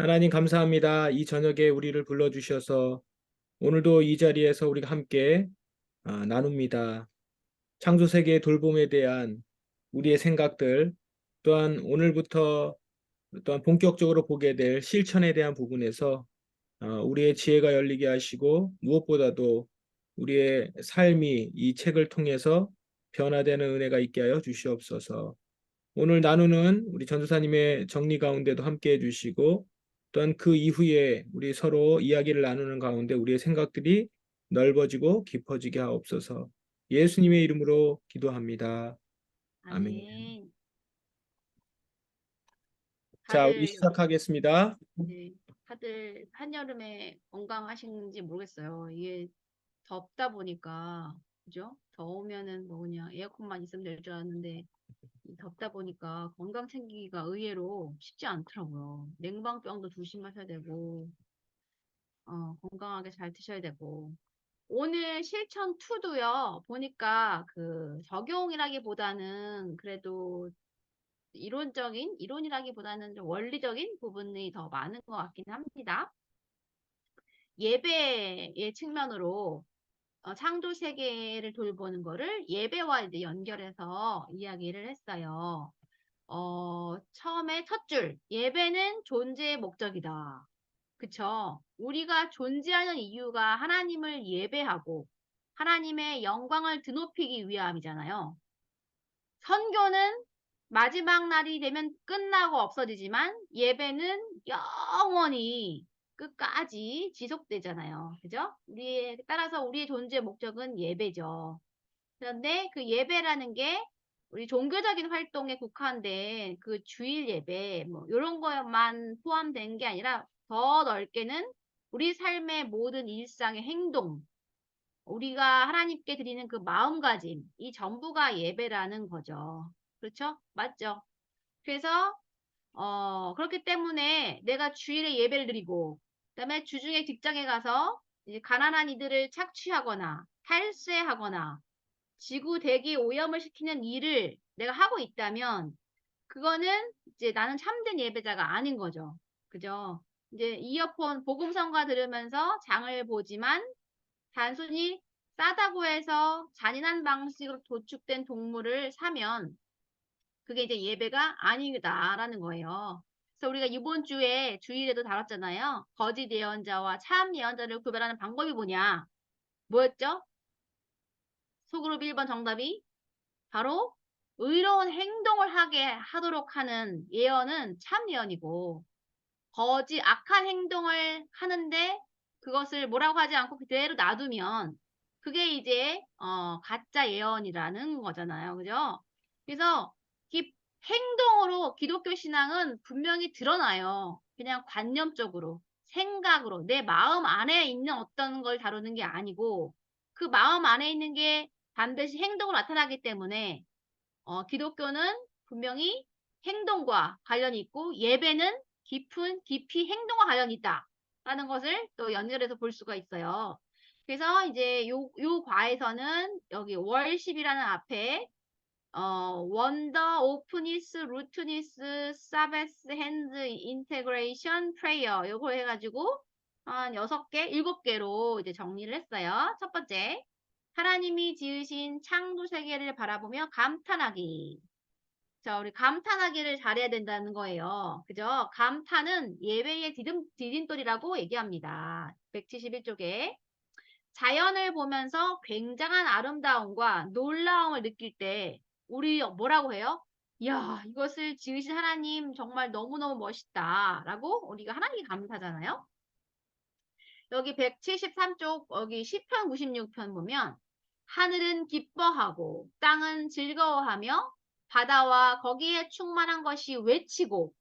하나님 감사합니다. 이 저녁에 우리를 불러주셔서 오늘도 이 자리에서 우리가 함께 나눕니다. 창조 세계의 돌봄에 대한 우리의 생각들, 또한 오늘부터 또한 본격적으로 보게 될 실천에 대한 부분에서 우리의 지혜가 열리게 하시고 무엇보다도 우리의 삶이 이 책을 통해서 변화되는 은혜가 있게 하여 주시옵소서. 오늘 나누는 우리 전도사님의 정리 가운데도 함께 해주시고 또한 그 이후에 우리 서로 이야기를 나누는 가운데 우리의 생각들이 넓어지고 깊어지게 하옵소서. 예수님의 이름으로 기도합니다. 아멘. 아멘. 자, 우리 다들 시작하겠습니다. 네, 다들 한여름에 건강하신지 모르겠어요. 이게 덥다 보니까 그죠? 더우면은 뭐 그냥 에어컨만 있으면 될 줄 알았는데 이 덥다 보니까 건강 챙기기가 의외로 쉽지 않더라고요. 냉방병도 조심하셔야 되고 건강하게 잘 드셔야 되고 오늘 실천 2도요. 보니까 그 적용이라기보다는 그래도 이론이라기보다는 좀 원리적인 부분이 더 많은 것 같긴 합니다. 예배의 측면으로 창조 세계를 돌보는 거를 예배와 이제 연결해서 이야기를 했어요. 처음에 첫 줄, 예배는 존재의 목적이다. 그쵸? 우리가 존재하는 이유가 하나님을 예배하고 하나님의 영광을 드높이기 위함이잖아요. 선교는 마지막 날이 되면 끝나고 없어지지만 예배는 영원히 끝까지 지속되잖아요. 그죠? 따라서 우리의 존재 목적은 예배죠. 그런데 그 예배라는 게 우리 종교적인 활동에 국한된 그 주일 예배, 뭐, 요런 것만 포함된 게 아니라 더 넓게는 우리 삶의 모든 일상의 행동, 우리가 하나님께 드리는 그 마음가짐, 이 전부가 예배라는 거죠. 그렇죠? 맞죠? 그래서, 그렇기 때문에 내가 주일에 예배를 드리고, 그다음에 주중에 직장에 가서 이제 가난한 이들을 착취하거나, 탈세하거나, 지구 대기 오염을 시키는 일을 내가 하고 있다면, 그거는 이제 나는 참된 예배자가 아닌 거죠. 그죠? 이제 이어폰 복음성가 들으면서 장을 보지만 단순히 싸다고 해서 잔인한 방식으로 도축된 동물을 사면 그게 이제 예배가 아니다라는 거예요. 그래서 우리가 이번 주에 주일에도 다뤘잖아요. 거짓 예언자와 참 예언자를 구별하는 방법이 뭐냐? 뭐였죠? 소그룹 1번 정답이 바로 의로운 행동을 하게 하도록 하는 예언은 참 예언이고 거짓 악한 행동을 하는데 그것을 뭐라고 하지 않고 그대로 놔두면 그게 이제 가짜 예언이라는 거잖아요. 그죠? 그래서 이 행동으로 기독교 신앙은 분명히 드러나요. 그냥 관념적으로, 생각으로, 내 마음 안에 있는 어떤 걸 다루는 게 아니고 그 마음 안에 있는 게 반드시 행동으로 나타나기 때문에 기독교는 분명히 행동과 관련이 있고 예배는 깊이 행동과 관련이 있다라는 것을 또 연결해서 볼 수가 있어요. 그래서 이제 요 과에서는 여기 월십이라는 앞에 원더, 오프니스, 루트니스, 사베스, 핸드, 인테그레이션, 프레이어 요거 해가지고 한 6개, 7개로 이제 정리를 했어요. 첫 번째, 하나님이 지으신 창조 세계를 바라보며 감탄하기. 자, 우리 감탄하기를 잘해야 된다는 거예요. 그죠? 감탄은 예배의 디딤돌이라고 얘기합니다. 171쪽에. 자연을 보면서 굉장한 아름다움과 놀라움을 느낄 때 우리 뭐라고 해요? 이야, 이것을 지으신 하나님 정말 너무너무 멋있다. 라고 우리가 하나님께 감사하잖아요. 여기 173쪽, 여기 시편 96편 보면 하늘은 기뻐하고 땅은 즐거워하며 바다와 거기에 충만한 것이 외치고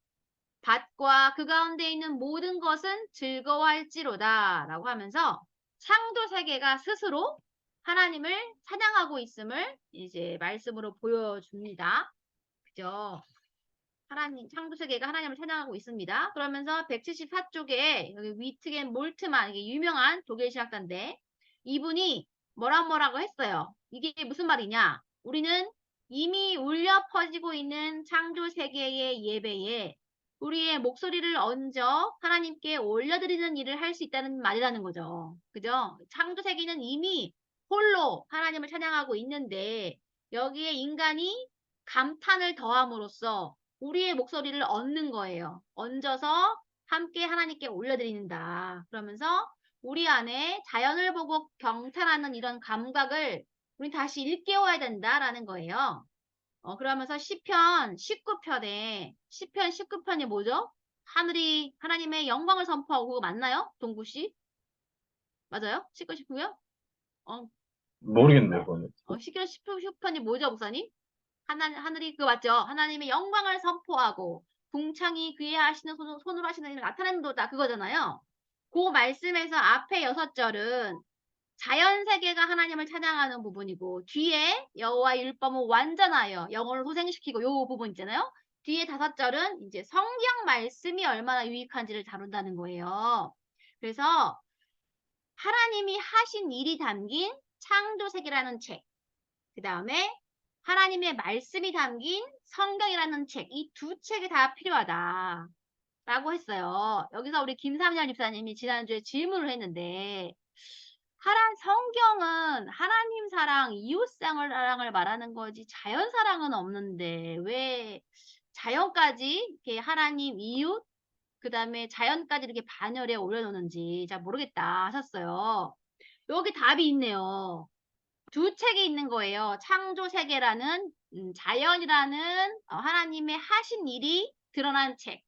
밭과 그 가운데 있는 모든 것은 즐거워할지로다 라고 하면서 창조 세계가 스스로 하나님을 찬양하고 있음을 이제 말씀으로 보여줍니다. 그죠? 하나님, 창조 세계가 하나님을 찬양하고 있습니다. 그러면서 174쪽에 여기 위트겐 몰트만 이게 유명한 독일 신학자인데 이분이 뭐라고 했어요. 이게 무슨 말이냐? 우리는 이미 울려 퍼지고 있는 창조 세계의 예배에 우리의 목소리를 얹어 하나님께 올려드리는 일을 할 수 있다는 말이라는 거죠. 그죠? 창조 세계는 이미 홀로 하나님을 찬양하고 있는데 여기에 인간이 감탄을 더함으로써 우리의 목소리를 얹는 거예요. 얹어서 함께 하나님께 올려드린다. 그러면서 우리 안에 자연을 보고 경탄하는 이런 감각을 우리 다시 일깨워야 된다라는 거예요. 그러면서 시편 19편에 시편 19편이 뭐죠? 하늘이 하나님의 영광을 선포하고 그거 맞나요? 동구 씨? 맞아요? 19, 19요? 어, 모르겠네요, 그거는. 시편 19편이 뭐죠, 목사님? 하늘이 그거 맞죠? 하나님의 영광을 선포하고 궁창이 그의 하시는 손으로 하시는 일을 나타낸도다 그거잖아요. 그 말씀에서 앞에 6절은 자연 세계가 하나님을 찬양하는 부분이고 뒤에 여호와의 율법은 완전하여 영혼을 소생시키고 요 부분 있잖아요. 뒤에 5절은 이제 성경 말씀이 얼마나 유익한지를 다룬다는 거예요. 그래서 하나님이 하신 일이 담긴 창조 세계라는 책, 그 다음에 하나님의 말씀이 담긴 성경이라는 책, 이 두 책이 다 필요하다. 라고 했어요. 여기서 우리 김삼열 집사님이 지난주에 질문을 했는데 성경은 하나님 사랑, 이웃 사랑을 말하는 거지 자연 사랑은 없는데 왜 자연까지 이렇게 하나님, 이웃, 그 다음에 자연까지 이렇게 반열에 올려놓는지 잘 모르겠다 하셨어요. 여기 답이 있네요. 두 책이 있는 거예요. 창조 세계라는 자연이라는 하나님의 하신 일이 드러난 책.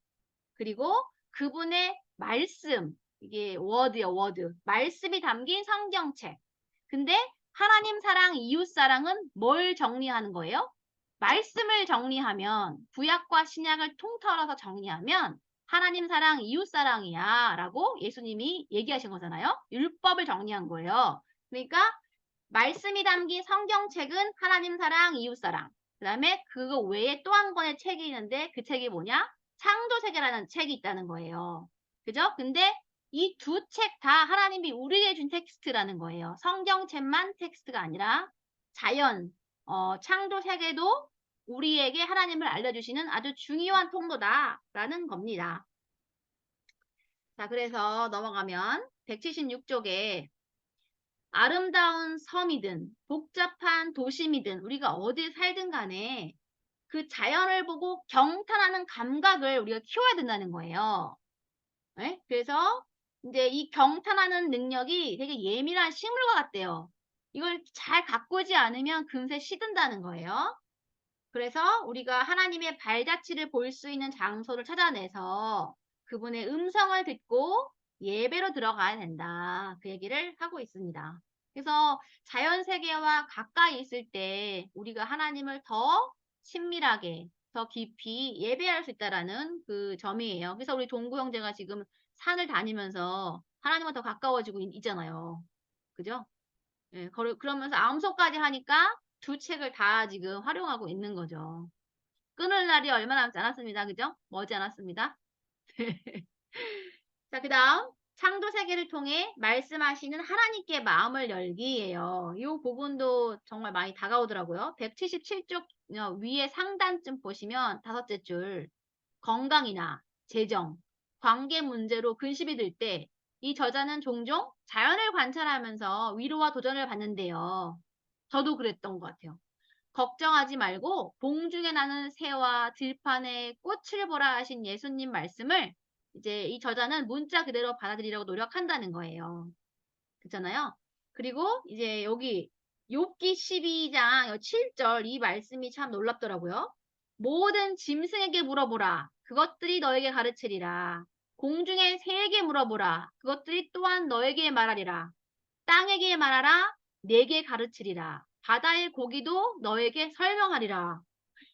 그리고 그분의 말씀, 이게 워드요, 워드. 말씀이 담긴 성경책. 근데 하나님 사랑, 이웃 사랑은 뭘 정리하는 거예요? 말씀을 정리하면, 구약과 신약을 통틀어서 정리하면 하나님 사랑, 이웃 사랑이야 라고 예수님이 얘기하신 거잖아요. 율법을 정리한 거예요. 그러니까 말씀이 담긴 성경책은 하나님 사랑, 이웃 사랑. 그 다음에 그거 외에 또 한 권의 책이 있는데 그 책이 뭐냐? 창조세계라는 책이 있다는 거예요. 그죠? 근데 이 두 책 다 하나님이 우리에게 준 텍스트라는 거예요. 성경책만 텍스트가 아니라 자연, 창조세계도 우리에게 하나님을 알려주시는 아주 중요한 통로다라는 겁니다. 자, 그래서 넘어가면 176쪽에 아름다운 섬이든 복잡한 도심이든 우리가 어디에 살든 간에 그 자연을 보고 경탄하는 감각을 우리가 키워야 된다는 거예요. 네? 그래서 이제 이 경탄하는 능력이 되게 예민한 식물과 같대요. 이걸 잘 가꾸지 않으면 금세 시든다는 거예요. 그래서 우리가 하나님의 발자취를 볼 수 있는 장소를 찾아내서 그분의 음성을 듣고 예배로 들어가야 된다. 그 얘기를 하고 있습니다. 그래서 자연 세계와 가까이 있을 때 우리가 하나님을 더 친밀하게, 더 깊이 예배할 수 있다라는 그 점이에요. 그래서 우리 동구 형제가 지금 산을 다니면서 하나님과 더 가까워지고 있잖아요. 그죠? 예, 그러면서 암송까지 하니까 두 책을 다 지금 활용하고 있는 거죠. 끊을 날이 얼마 남지 않았습니다. 그죠? 머지 않았습니다. 자, 그 다음 창조 세계를 통해 말씀하시는 하나님께 마음을 열기예요. 이 부분도 정말 많이 다가오더라고요. 177쪽 위에 상단쯤 보시면 5째 줄 건강이나 재정, 관계 문제로 근심이 들 때 이 저자는 종종 자연을 관찰하면서 위로와 도전을 받는데요. 저도 그랬던 것 같아요. 걱정하지 말고 봉중에 나는 새와 들판에 꽃을 보라 하신 예수님 말씀을 이제 이 저자는 문자 그대로 받아들이려고 노력한다는 거예요. 그렇잖아요. 그리고 이제 여기 욥기 12장 7절 이 말씀이 참 놀랍더라고요. 모든 짐승에게 물어보라. 그것들이 너에게 가르치리라. 공중의 새에게 물어보라. 그것들이 또한 너에게 말하리라. 땅에게 말하라. 내게 가르치리라. 바다의 고기도 너에게 설명하리라.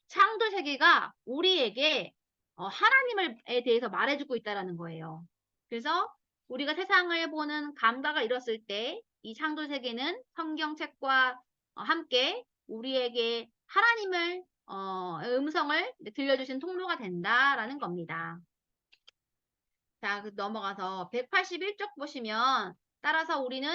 창조 세계가 우리에게 하나님에 대해서 말해주고 있다는 거예요. 그래서 우리가 세상을 보는 감각을 잃었을 때 이 창조 세계는 성경책과 함께 우리에게 하나님을 음성을 들려주신 통로가 된다라는 겁니다. 자, 넘어가서 181쪽 보시면 따라서 우리는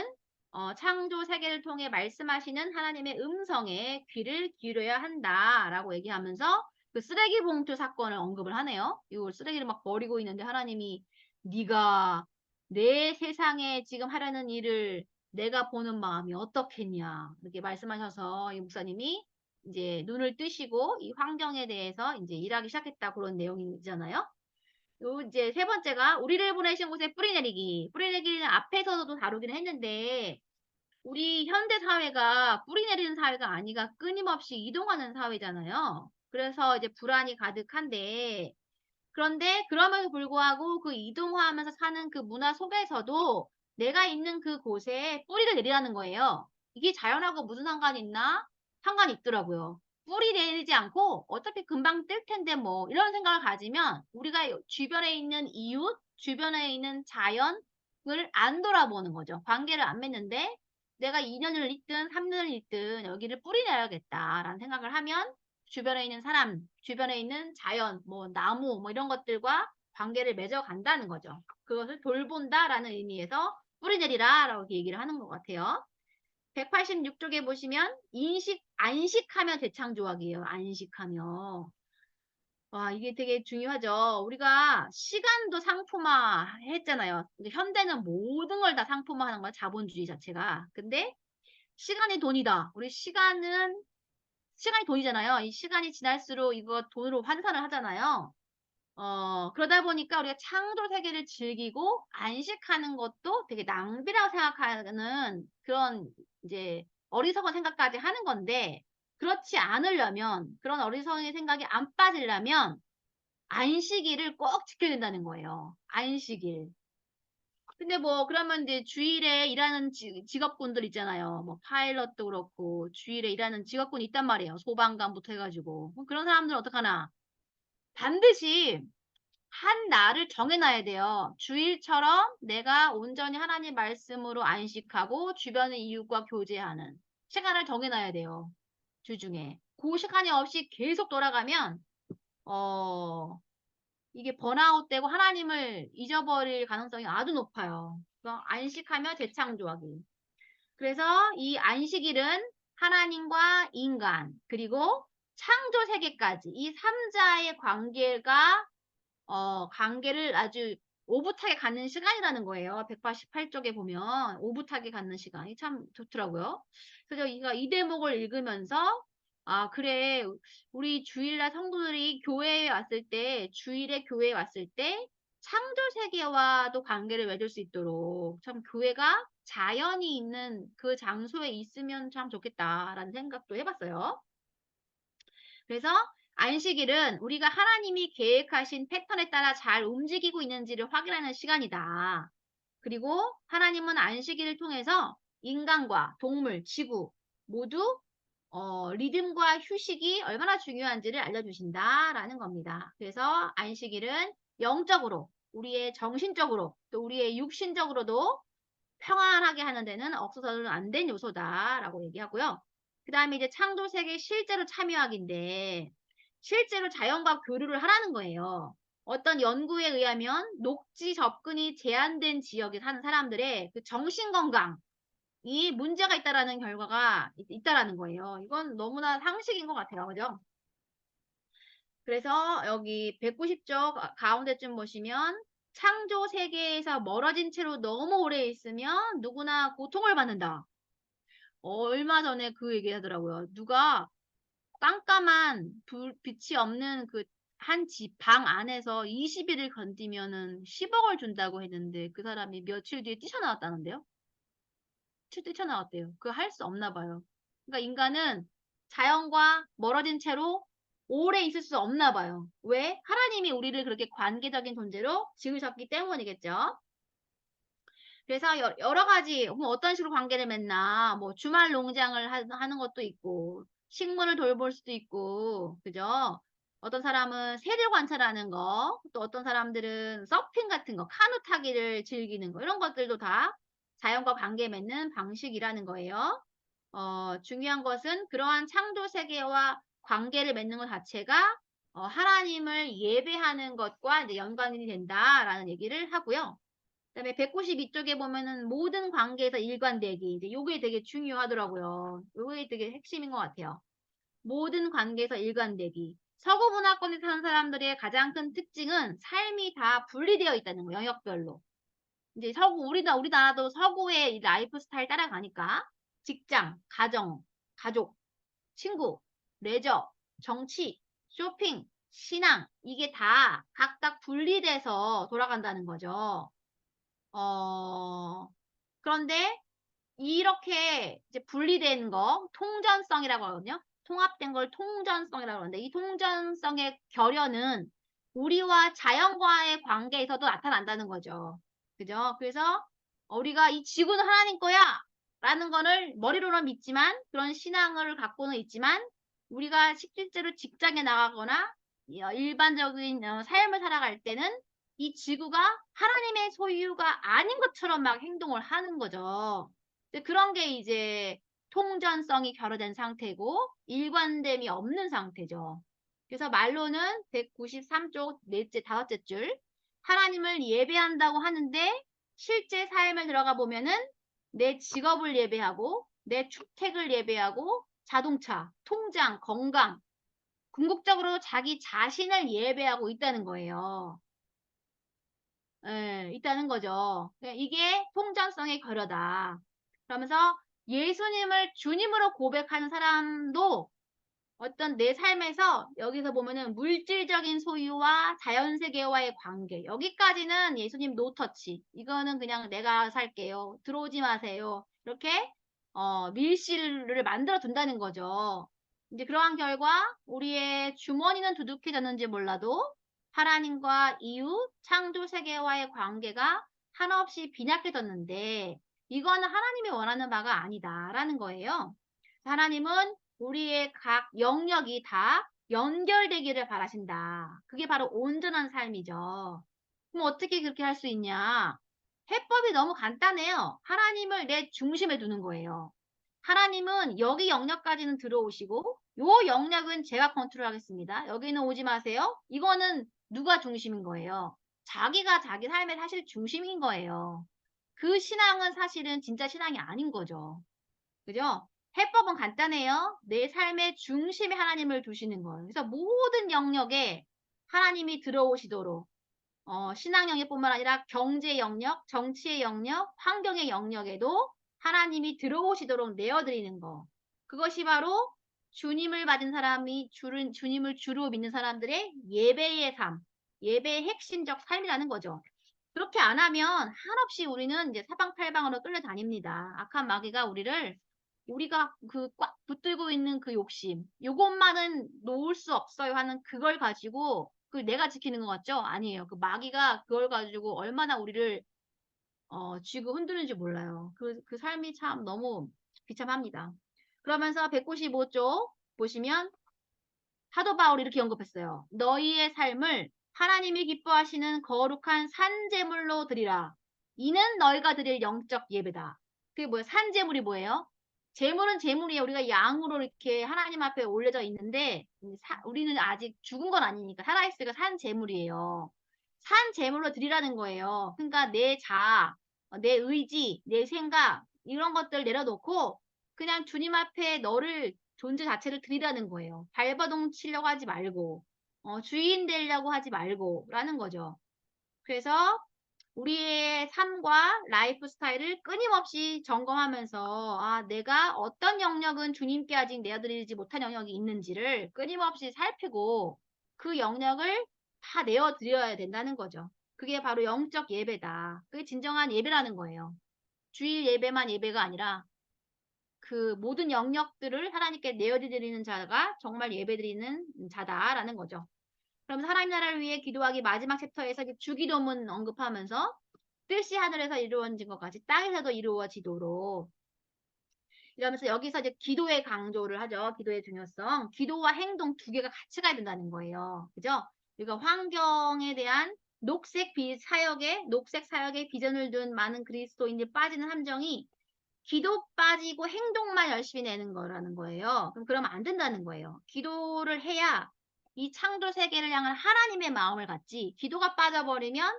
창조 세계를 통해 말씀하시는 하나님의 음성에 귀를 기울여야 한다라고 얘기하면서 그 쓰레기 봉투 사건을 언급을 하네요. 이거 쓰레기를 막 버리고 있는데 하나님이 네가 내 세상에 지금 하려는 일을 내가 보는 마음이 어떻겠냐 이렇게 말씀하셔서 이 목사님이 이제 눈을 뜨시고 이 환경에 대해서 이제 일하기 시작했다 그런 내용이잖아요. 요 이제 세 번째가 우리를 보내신 곳에 뿌리 내리기. 뿌리 내리기는 앞에서도 다루긴 했는데 우리 현대 사회가 뿌리 내리는 사회가 아니라 끊임없이 이동하는 사회잖아요. 그래서 이제 불안이 가득한데 그런데 그럼에도 불구하고 그 이동하면서 사는 그 문화 속에서도 내가 있는 그곳에 뿌리를 내리라는 거예요. 이게 자연하고 무슨 상관이 있나? 상관이 있더라고요. 뿌리 내리지 않고 어차피 금방 뜰 텐데 뭐 이런 생각을 가지면 우리가 주변에 있는 이웃, 주변에 있는 자연을 안 돌아보는 거죠. 관계를 안 맺는데 내가 2년을 있든 3년을 있든 여기를 뿌리 내야겠다라는 생각을 하면 주변에 있는 사람, 주변에 있는 자연, 뭐 나무, 뭐 이런 것들과 관계를 맺어 간다는 거죠. 그것을 돌본다라는 의미에서 뿌리 내리라라고 얘기를 하는 것 같아요. 186쪽에 보시면 안식하며 대창조각이에요. 안식하며. 와, 이게 되게 중요하죠. 우리가 시간도 상품화 했잖아요. 근데 현대는 모든 걸 다 상품화하는 거야, 자본주의 자체가. 근데 시간이 돈이다. 우리 시간이 돈이잖아요. 이 시간이 지날수록 이거 돈으로 환산을 하잖아요. 그러다 보니까 우리가 창조 세계를 즐기고 안식하는 것도 되게 낭비라고 생각하는 그런 이제 어리석은 생각까지 하는 건데 그렇지 않으려면 그런 어리석은 생각이 안 빠지려면 안식일을 꼭 지켜야 된다는 거예요. 안식일. 근데 뭐 그러면 이제 주일에 일하는 직업군들 있잖아요. 뭐 파일럿도 그렇고 주일에 일하는 직업군이 있단 말이에요. 소방관부터 해가지고. 그런 사람들은 어떡하나? 반드시 한 날을 정해놔야 돼요. 주일처럼 내가 온전히 하나님 말씀으로 안식하고 주변의 이웃과 교제하는 시간을 정해놔야 돼요. 주중에. 그 시간이 없이 계속 돌아가면 어 이게 번아웃되고 하나님을 잊어버릴 가능성이 아주 높아요. 그래서 안식하며 재창조하기. 그래서 이 안식일은 하나님과 인간 그리고 창조 세계까지 이 3자의 관계를 아주 오붓하게 갖는 시간이라는 거예요. 188쪽에 보면 오붓하게 갖는 시간이 참 좋더라고요. 그래서 이 대목을 읽으면서 아, 그래. 우리 주일날 성도들이 교회에 왔을 때, 주일에 교회에 왔을 때 창조 세계와도 관계를 맺을 수 있도록 참 교회가 자연이 있는 그 장소에 있으면 참 좋겠다라는 생각도 해봤어요. 그래서 안식일은 우리가 하나님이 계획하신 패턴에 따라 잘 움직이고 있는지를 확인하는 시간이다. 그리고 하나님은 안식일을 통해서 인간과 동물, 지구 모두 리듬과 휴식이 얼마나 중요한지를 알려주신다라는 겁니다. 그래서 안식일은 영적으로, 우리의 정신적으로, 또 우리의 육신적으로도 평안하게 하는 데는 없어서는 안 된 요소다라고 얘기하고요. 그 다음에 이제 창조세계 실제로 참여하기인데 실제로 자연과 교류를 하라는 거예요. 어떤 연구에 의하면 녹지 접근이 제한된 지역에 사는 사람들의 그 정신건강이 문제가 있다라는 결과가 있다라는 거예요. 이건 너무나 상식인 것 같아요. 그죠? 그래서 여기 190쪽 가운데쯤 보시면 창조 세계에서 멀어진 채로 너무 오래 있으면 누구나 고통을 받는다. 얼마 전에 그 얘기 하더라고요. 누가 깜깜한 빛이 없는 그 한 집 방 안에서 20일을 건디면은 10억을 준다고 했는데 그 사람이 며칠 뒤에 뛰쳐나왔다는데요. 뛰쳐나왔대요. 그거 할 수 없나 봐요. 그러니까 인간은 자연과 멀어진 채로 오래 있을 수 없나 봐요. 왜? 하나님이 우리를 그렇게 관계적인 존재로 지으셨기 때문이겠죠. 그래서 여러 가지 뭐 어떤 식으로 관계를 맺나 뭐 주말 농장을 하는 것도 있고 식물을 돌볼 수도 있고 그죠? 어떤 사람은 새를 관찰하는 거, 또 어떤 사람들은 서핑 같은 거, 카누 타기를 즐기는 거 이런 것들도 다 자연과 관계 맺는 방식이라는 거예요. 중요한 것은 그러한 창조 세계와 관계를 맺는 것 자체가 하나님을 예배하는 것과 이제 연관이 된다라는 얘기를 하고요. 그다음에 192쪽에 보면은 모든 관계에서 일관되기. 이제 요게 되게 중요하더라고요. 요게 되게 핵심인 것 같아요. 모든 관계에서 일관되기. 서구 문화권에 사는 사람들의 가장 큰 특징은 삶이 다 분리되어 있다는 거예요. 영역별로. 이제 우리나라도 서구의 이 라이프 스타일 따라가니까 직장, 가정, 가족, 친구, 레저, 정치, 쇼핑, 신앙 이게 다 각각 분리돼서 돌아간다는 거죠. 그런데 이렇게 이제 분리된 거 통전성이라고 하거든요. 통합된 걸 통전성이라고 하는데 이 통전성의 결여는 우리와 자연과의 관계에서도 나타난다는 거죠. 그죠? 그래서 우리가 이 지구는 하나님 거야! 라는 거를 머리로는 믿지만 그런 신앙을 갖고는 있지만 우리가 실제로 직장에 나가거나 일반적인 삶을 살아갈 때는 이 지구가 하나님의 소유가 아닌 것처럼 막 행동을 하는 거죠. 그런 게 이제 통전성이 결여된 상태고 일관됨이 없는 상태죠. 그래서 말로는 193쪽 다섯째 줄 하나님을 예배한다고 하는데 실제 삶을 들어가 보면은 내 직업을 예배하고 내 주택을 예배하고 자동차, 통장, 건강 궁극적으로 자기 자신을 예배하고 있다는 거예요. 예, 있다는 거죠. 이게 통전성의 결여다. 그러면서 예수님을 주님으로 고백하는 사람도 어떤 내 삶에서 여기서 보면은 물질적인 소유와 자연세계와의 관계 여기까지는 예수님 노터치 이거는 그냥 내가 살게요. 들어오지 마세요. 이렇게 밀실을 만들어 둔다는 거죠. 이제 그러한 결과 우리의 주머니는 두둑해졌는지 몰라도 하나님과 이웃, 창조 세계와의 관계가 한없이 빈약해졌는데 이거는 하나님이 원하는 바가 아니다라는 거예요. 하나님은 우리의 각 영역이 다 연결되기를 바라신다. 그게 바로 온전한 삶이죠. 그럼 어떻게 그렇게 할 수 있냐? 해법이 너무 간단해요. 하나님을 내 중심에 두는 거예요. 하나님은 여기 영역까지는 들어오시고 요 영역은 제가 컨트롤하겠습니다. 여기는 오지 마세요. 이거는 누가 중심인 거예요? 자기가 자기 삶의 사실 중심인 거예요. 그 신앙은 사실은 진짜 신앙이 아닌 거죠. 그죠? 해법은 간단해요. 내 삶의 중심에 하나님을 두시는 거예요. 그래서 모든 영역에 하나님이 들어오시도록 신앙 영역뿐만 아니라 경제 영역, 정치의 영역, 환경의 영역에도 하나님이 들어오시도록 내어드리는 거. 그것이 바로 주님을 받은 사람이 주님을 주로 믿는 사람들의 예배의 삶, 예배의 핵심적 삶이라는 거죠. 그렇게 안 하면 한없이 우리는 이제 사방팔방으로 끌려다닙니다. 악한 마귀가 우리가 그 꽉 붙들고 있는 그 욕심, 요것만은 놓을 수 없어요 하는 그걸 가지고 그 내가 지키는 것 같죠? 아니에요. 그 마귀가 그걸 가지고 얼마나 우리를 쥐고 흔드는지 몰라요. 그 삶이 참 너무 비참합니다. 그러면서 195쪽 보시면 사도 바울이 이렇게 언급했어요. 너희의 삶을 하나님이 기뻐하시는 거룩한 산제물로 드리라. 이는 너희가 드릴 영적 예배다. 그게 뭐예요? 산제물이 뭐예요? 제물은 제물이에요. 우리가 양으로 이렇게 하나님 앞에 올려져 있는데 우리는 아직 죽은 건 아니니까 살아있으니까 산제물이에요. 산제물로 드리라는 거예요. 그러니까 내 자아, 내 의지, 내 생각 이런 것들 내려놓고 그냥 주님 앞에 너를 존재 자체를 드리라는 거예요. 발버둥 치려고 하지 말고 주인 되려고 하지 말고 라는 거죠. 그래서 우리의 삶과 라이프 스타일을 끊임없이 점검하면서 내가 어떤 영역은 주님께 아직 내어드리지 못한 영역이 있는지를 끊임없이 살피고 그 영역을 다 내어드려야 된다는 거죠. 그게 바로 영적 예배다. 그게 진정한 예배라는 거예요. 주일 예배만 예배가 아니라 그 모든 영역들을 하나님께 내어드리는 자가 정말 예배드리는 자다라는 거죠. 그럼 하나님 나라를 위해 기도하기 마지막 챕터에서 주기도문 언급하면서 뜻이 하늘에서 이루어진 것까지 땅에서도 이루어지도록 이러면서 여기서 이제 기도의 강조를 하죠. 기도의 중요성. 기도와 행동 두 개가 같이 가야 된다는 거예요. 그죠? 우리가 환경에 대한 녹색 사역에 비전을 둔 많은 그리스도인들이 빠지는 함정이 기도 빠지고 행동만 열심히 내는 거라는 거예요. 그러면 안 된다는 거예요. 기도를 해야 이 창조 세계를 향한 하나님의 마음을 갖지 기도가 빠져버리면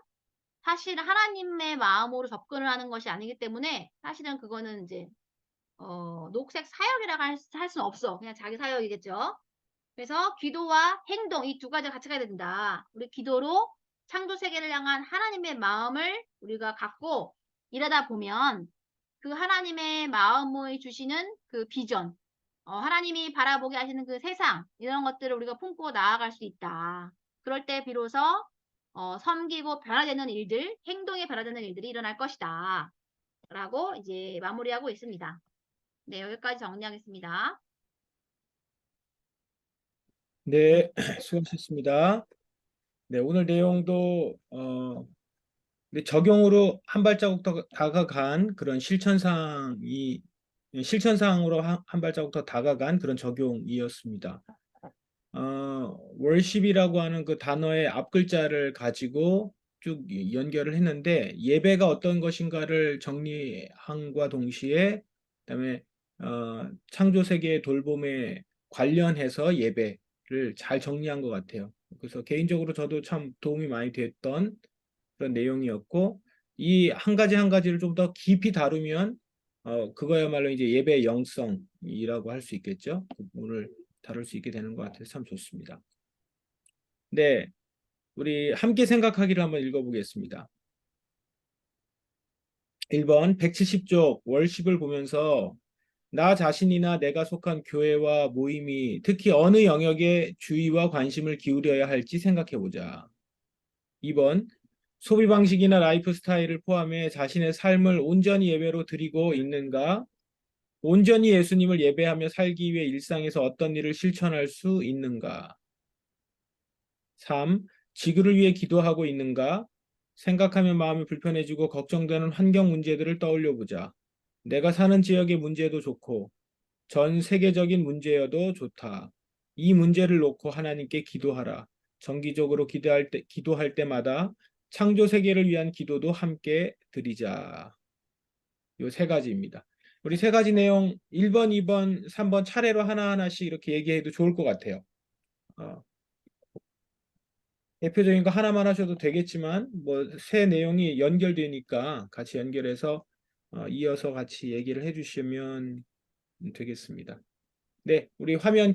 사실은 하나님의 마음으로 접근을 하는 것이 아니기 때문에 사실은 그거는 이제 녹색 사역이라고 할 수는 없어. 그냥 자기 사역이겠죠. 그래서 기도와 행동 이 두 가지가 같이 가야 된다. 우리 기도로 창조 세계를 향한 하나님의 마음을 우리가 갖고 일하다 보면 그 하나님의 마음을 주시는 그 비전, 하나님이 바라보게 하시는 그 세상 이런 것들을 우리가 품고 나아갈 수 있다. 그럴 때 비로소 섬기고 변화되는 일들, 행동에 변화되는 일들이 일어날 것이다. 라고 이제 마무리하고 있습니다. 네, 여기까지 정리하겠습니다. 네, 수고하셨습니다. 네, 오늘 내용도 근데 적용으로 한 발자국 더 다가간 그런 실천사항으로 한 발자국 더 다가간 그런 적용이었습니다. 월십이라고 하는 그 단어의 앞글자를 가지고 쭉 연결을 했는데 예배가 어떤 것인가를 정리함과 동시에 그다음에 창조 세계의 돌봄에 관련해서 예배를 잘 정리한 것 같아요. 그래서 개인적으로 저도 참 도움이 많이 됐던 그런 내용이었고 이 한 가지 한 가지를 좀 더 깊이 다루면 그거야말로 이제 예배의 영성이라고 할 수 있겠죠. 그 부분을 다룰 수 있게 되는 것 같아서 참 좋습니다. 네, 우리 함께 생각하기를 한번 읽어보겠습니다. 1번 170쪽 월십을 보면서 나 자신이나 내가 속한 교회와 모임이 특히 어느 영역에 주의와 관심을 기울여야 할지 생각해보자. 2번 소비 방식이나 라이프 스타일을 포함해 자신의 삶을 온전히 예배로 드리고 있는가? 온전히 예수님을 예배하며 살기 위해 일상에서 어떤 일을 실천할 수 있는가? 3. 지구를 위해 기도하고 있는가? 생각하면 마음이 불편해지고 걱정되는 환경 문제들을 떠올려 보자. 내가 사는 지역의 문제도 좋고 전 세계적인 문제여도 좋다. 이 문제를 놓고 하나님께 기도하라. 정기적으로 기도할 때마다 창조 세계를 위한 기도도 함께 드리자. 요 세 가지입니다. 우리 세 가지 내용 1번, 2번, 3번 차례로 하나하나씩 이렇게 얘기해도 좋을 것 같아요. 대표적인 거 하나만 하셔도 되겠지만 뭐 새 내용이 연결되니까 같이 연결해서 이어서 같이 얘기를 해주시면 되겠습니다. 네, 우리 화면